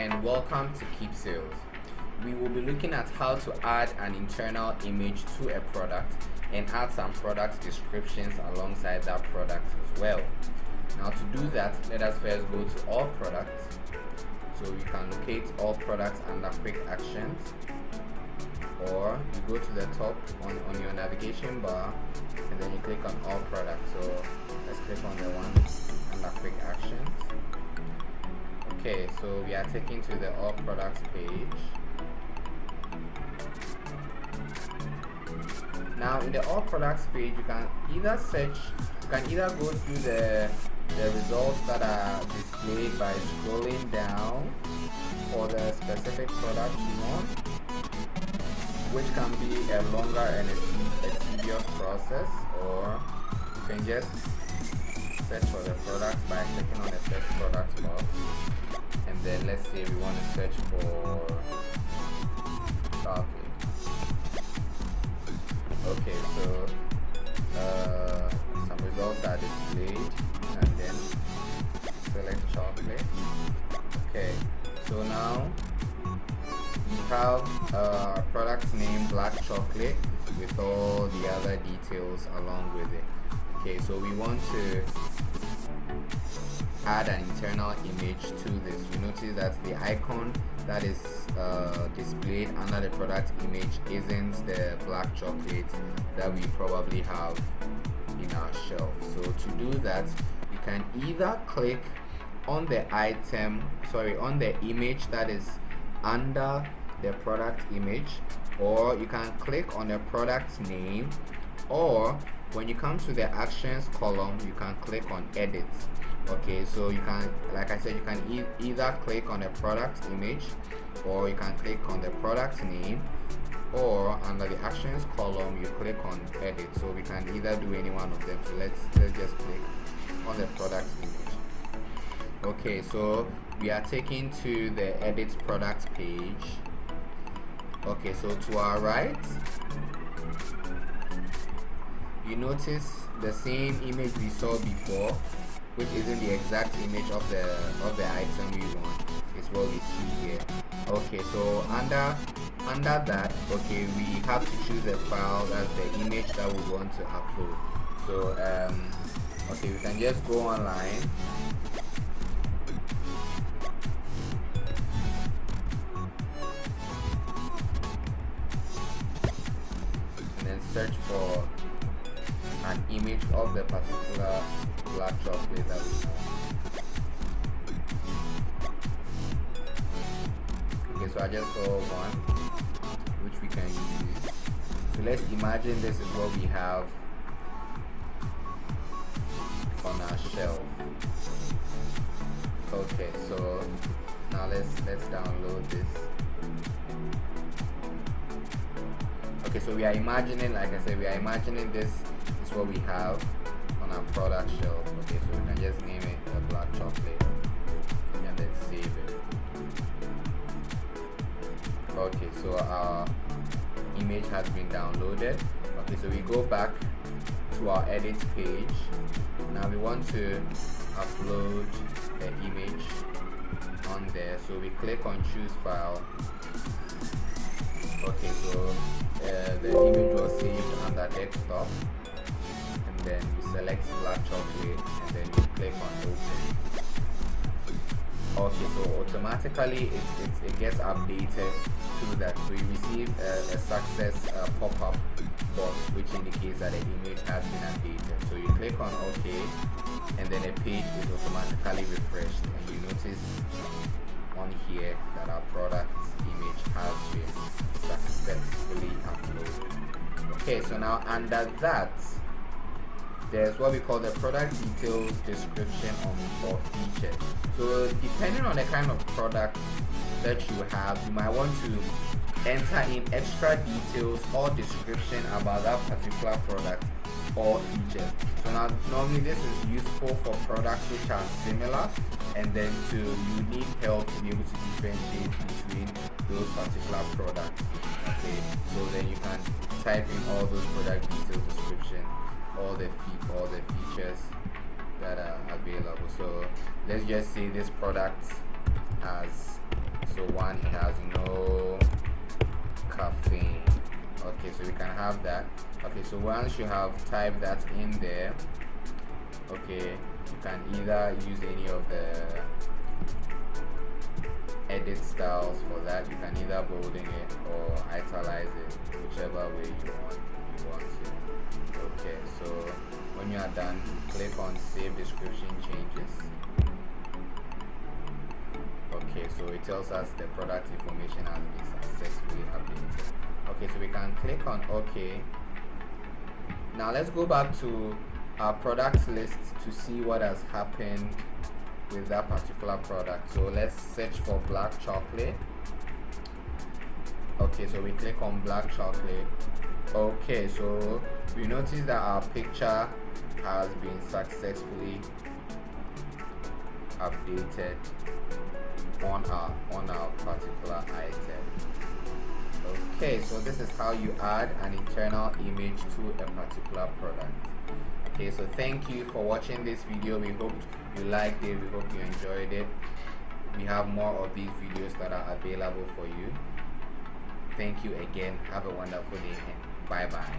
and welcome to Keepsales. We will be looking at how to add an internal image to a product and add some product descriptions alongside that product as well. Now to do that, let us first go to all products. So you can locate all products under quick actions, or you go to the top on your navigation bar and then you click on all products. So let's click on the one under quick actions. Okay, so we are taken to the all products page. Now in the all products page, you can either go through the results that are displayed by scrolling down for the specific product you want, which can be a longer and a tedious process, or you can just search for the product by clicking on the search product box, and then let's say we want to search for chocolate. Okay, so some results are displayed, and then select chocolate. Okay, so now we have product name black chocolate with all the other details along with it. Okay, so we want to add an internal image to this. You notice that the icon that is displayed under the product image isn't the black chocolate that we probably have in our shelf. So to do that, you can either click on the on the image that is under the product image, or you can click on the product name, or when you come to the actions column, you can click on edit. Okay, so you can, like I said, you can either click on the product image, or you can click on the product name, or under the actions column you click on edit. So we can either do any one of them. So let's just click on the product image. Okay, so we are taken to the edit product page. Okay, so to our right, you notice the same image we saw before, which isn't the exact image of the item we want. Is what we see here. Okay, so under that, okay, we have to choose a file as the image that we want to upload. So okay, we can just go online and then search for an image of the particular black chocolate that we want. Okay, so I just saw one which we can use. So let's imagine this is what we have on our shelf. Okay, so now let's download this. Okay, so we are imagining, like I said, we are imagining this is what we have on our product shelf. Okay, so we can just name it a black chocolate and then save it. Okay, so our image has been downloaded. Okay, so we go back to our edit page. Now we want to upload the image on there, so we click on choose file. Okay, so the image was saved under desktop, and then you select black chocolate and then you click on open. Okay, so automatically it gets updated to that. So you receive a success pop-up box which indicates that the image has been updated. So you click on OK, and then a page is automatically refreshed, and you notice on here that our product image has been successfully uploaded. Okay, so now under that, there's what we call the product details description or feature. So depending on the kind of product that you have, you might want to enter in extra details or description about that particular product or feature. So now normally this is useful for products which are similar, and then you need help to be able to differentiate between those particular products. Okay, so then you can type in all those product details description, all the features that are available. So let's just say this product has So one, it has no caffeine. Okay, so we can have that. Okay, so once you have typed that in there, okay, you can either use any of the edit styles for that. You can either bolding it or italize it, whichever way you want it. Okay, so when you are done, click on save description changes. Okay, so it tells us the product information has been successfully updated. Okay, so we can click on OK. Now let's go back to our product list to see what has happened with that particular product. So let's search for black chocolate. Okay, so we click on black chocolate. Okay, so we notice that our picture has been successfully updated on our particular item. Okay, so this is how you add an internal image to a particular product. Okay, so thank you for watching this video. We hope you liked it. We hope you enjoyed it. We have more of these videos that are available for you. Thank you again. Have a wonderful day and bye bye.